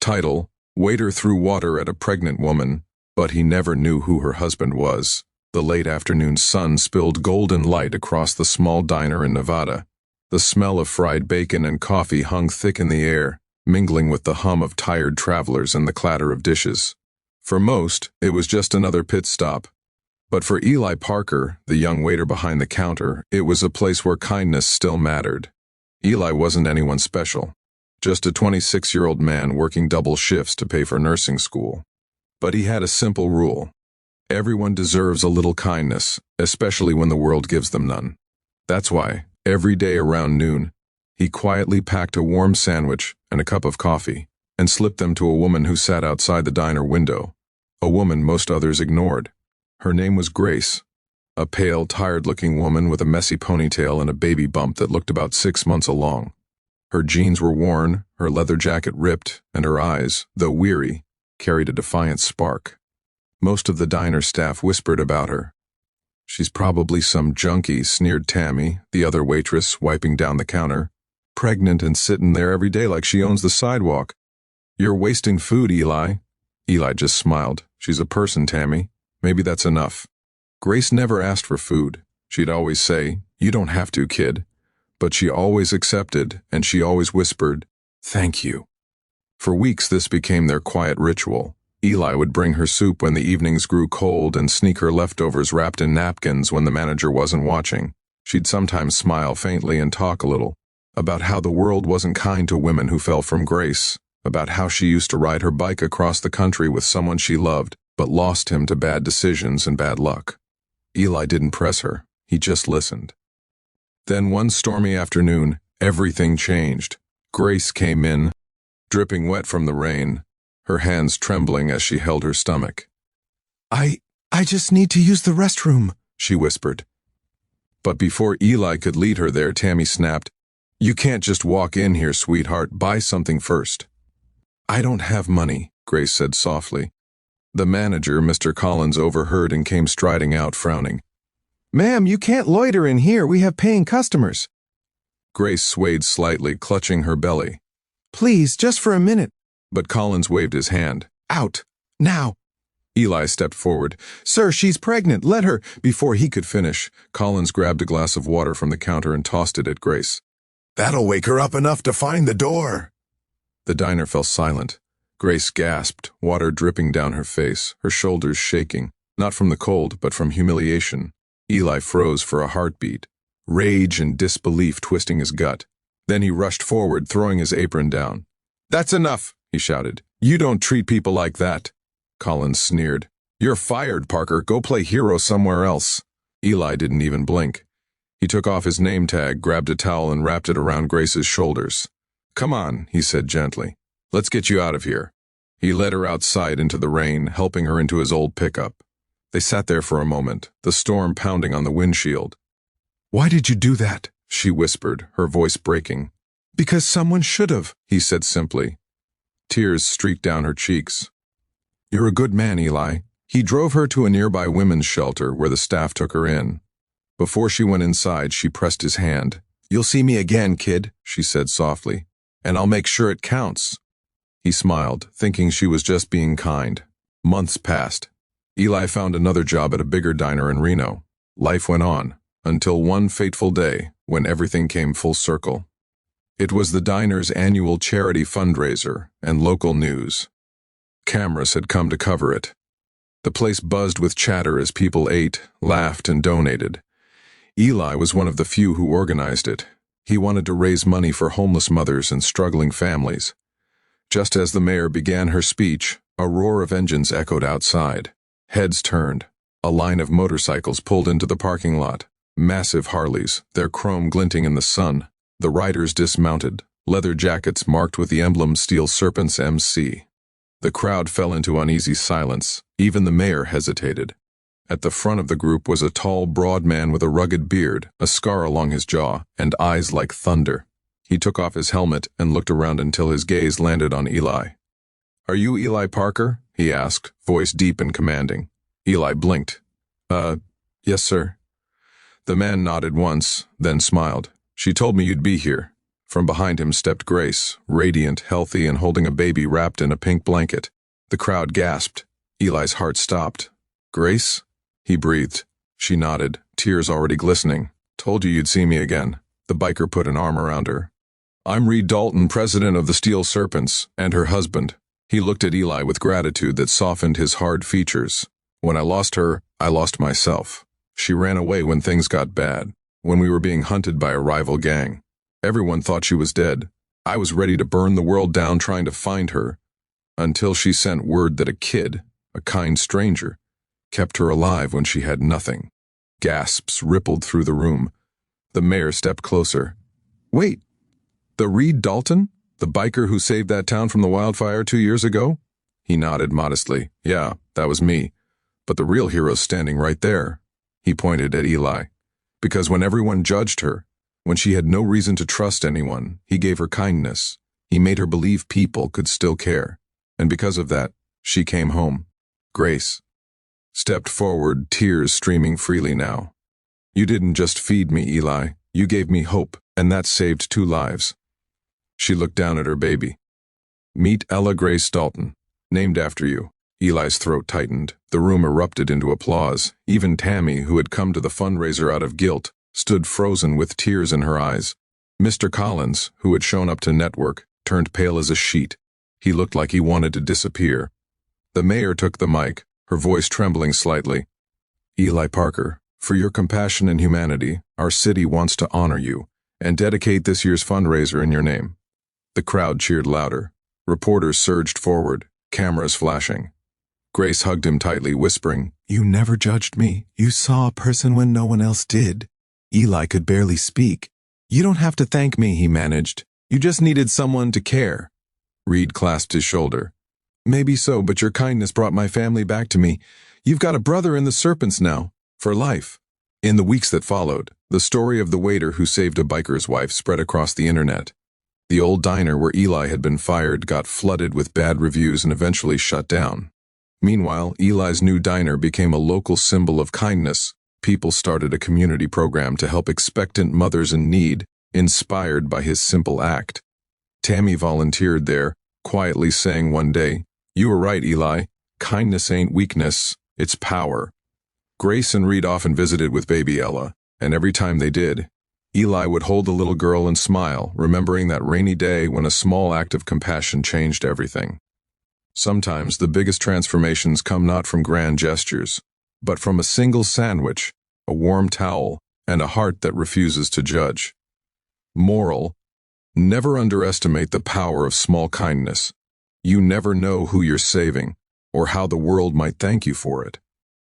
Title: Waiter threw water at a pregnant woman, but he never knew who her husband was. The late afternoon sun spilled golden light across the small diner in Nevada. The smell of fried bacon and coffee hung thick in the air, mingling with the hum of tired travelers and the clatter of dishes. For most, it was just another pit stop. But for Eli Parker, the young waiter behind the counter, it was a place where kindness still mattered. Eli wasn't anyone special, just a 26-year-old man working double shifts to pay for nursing school. But he had a simple rule. Everyone deserves a little kindness, especially when the world gives them none. That's why, every day around noon, he quietly packed a warm sandwich and a cup of coffee and slipped them to a woman who sat outside the diner window, a woman most others ignored. Her name was Grace, a pale, tired-looking woman with a messy ponytail and a baby bump that looked about 6 months along. Her jeans were worn, her leather jacket ripped, and her eyes, though weary, carried a defiant spark. Most of the diner staff whispered about her. "She's probably some junkie," sneered Tammy, the other waitress, wiping down the counter. "Pregnant and sitting there every day like she owns the sidewalk." "You're wasting food, Eli." Eli just smiled. "She's a person, Tammy. Maybe that's enough." Grace never asked for food. She'd always say, "You don't have to, kid." But she always accepted, and she always whispered, "Thank you." For weeks this became their quiet ritual. Eli would bring her soup when the evenings grew cold and sneak her leftovers wrapped in napkins when the manager wasn't watching. She'd sometimes smile faintly and talk a little about how the world wasn't kind to women who fell from grace, about how she used to ride her bike across the country with someone she loved, but lost him to bad decisions and bad luck. Eli didn't press her. He just listened. Then one stormy afternoon, everything changed. Grace came in, dripping wet from the rain, her hands trembling as she held her stomach. I just need to use the restroom," she whispered. But before Eli could lead her there, Tammy snapped, "You can't just walk in here, sweetheart. Buy something first." "I don't have money," Grace said softly. The manager, Mr. Collins, overheard and came striding out, frowning. "Ma'am, you can't loiter in here. We have paying customers." Grace swayed slightly, clutching her belly. "Please, just for a minute." But Collins waved his hand. "Out! Now!" Eli stepped forward. "Sir, she's pregnant. Let her—" Before he could finish, Collins grabbed a glass of water from the counter and tossed it at Grace. "That'll wake her up enough to find the door." The diner fell silent. Grace gasped, water dripping down her face, her shoulders shaking, not from the cold, but from humiliation. Eli froze for a heartbeat, rage and disbelief twisting his gut. Then he rushed forward, throwing his apron down. "That's enough," he shouted. "You don't treat people like that." Collins sneered. "You're fired, Parker. Go play hero somewhere else." Eli didn't even blink. He took off his name tag, grabbed a towel, and wrapped it around Grace's shoulders. "Come on," he said gently. "Let's get you out of here." He led her outside into the rain, helping her into his old pickup. They sat there for a moment, the storm pounding on the windshield. "Why did you do that?" she whispered, her voice breaking. "Because someone should have," he said simply. Tears streaked down her cheeks. "You're a good man, Eli." He drove her to a nearby women's shelter where the staff took her in. Before she went inside, she pressed his hand. "You'll see me again, kid," she said softly, "and I'll make sure it counts." He smiled, thinking she was just being kind. Months passed. Eli found another job at a bigger diner in Reno. Life went on, until one fateful day when everything came full circle. It was the diner's annual charity fundraiser and local news. Cameras had come to cover it. The place buzzed with chatter as people ate, laughed, and donated. Eli was one of the few who organized it. He wanted to raise money for homeless mothers and struggling families. Just as the mayor began her speech, a roar of engines echoed outside. Heads turned. A line of motorcycles pulled into the parking lot. Massive Harleys, their chrome glinting in the sun. The riders dismounted, leather jackets marked with the emblem Steel Serpents MC. The crowd fell into uneasy silence. Even the mayor hesitated. At the front of the group was a tall, broad man with a rugged beard, a scar along his jaw, and eyes like thunder. He took off his helmet and looked around until his gaze landed on Eli. "Are you Eli Parker?" he asked, voice deep and commanding. Eli blinked. Yes, sir." The man nodded once, then smiled. "She told me you'd be here." From behind him stepped Grace, radiant, healthy, and holding a baby wrapped in a pink blanket. The crowd gasped. Eli's heart stopped. "Grace?" he breathed. She nodded, tears already glistening. "Told you you'd see me again." The biker put an arm around her. "I'm Reed Dalton, president of the Steel Serpents, and her husband." He looked at Eli with gratitude that softened his hard features. "When I lost her, I lost myself. She ran away when things got bad, when we were being hunted by a rival gang. Everyone thought she was dead. I was ready to burn the world down trying to find her, until she sent word that a kid, a kind stranger, kept her alive when she had nothing." Gasps rippled through the room. The mayor stepped closer. "Wait, the Reed Dalton? The biker who saved that town from the wildfire 2 years ago?" He nodded modestly. "Yeah, that was me. But the real hero's standing right there." He pointed at Eli. "Because when everyone judged her, when she had no reason to trust anyone, he gave her kindness. He made her believe people could still care. And because of that, she came home." Grace stepped forward, tears streaming freely now. "You didn't just feed me, Eli. You gave me hope, and that saved 2 lives." She looked down at her baby. "Meet Ella Grace Dalton, named after you." Eli's throat tightened. The room erupted into applause. Even Tammy, who had come to the fundraiser out of guilt, stood frozen with tears in her eyes. Mr. Collins, who had shown up to network, turned pale as a sheet. He looked like he wanted to disappear. The mayor took the mic, her voice trembling slightly. "Eli Parker, for your compassion and humanity, our city wants to honor you and dedicate this year's fundraiser in your name." The crowd cheered louder. Reporters surged forward, cameras flashing. Grace hugged him tightly, whispering, "You never judged me. You saw a person when no one else did." Eli could barely speak. "You don't have to thank me," he managed. "You just needed someone to care." Reed clasped his shoulder. "Maybe so, but your kindness brought my family back to me. You've got a brother in the Serpents now, for life." In the weeks that followed, the story of the waiter who saved a biker's wife spread across the internet. The old diner where Eli had been fired got flooded with bad reviews and eventually shut down. Meanwhile, Eli's new diner became a local symbol of kindness. People started a community program to help expectant mothers in need, inspired by his simple act. Tammy volunteered there, quietly saying one day, "You were right, Eli. Kindness ain't weakness, it's power." Grace and Reed often visited with baby Ella, and every time they did, Eli would hold the little girl and smile, remembering that rainy day when a small act of compassion changed everything. Sometimes the biggest transformations come not from grand gestures, but from a single sandwich, a warm towel, and a heart that refuses to judge. Moral: never underestimate the power of small kindness. You never know who you're saving, or how the world might thank you for it.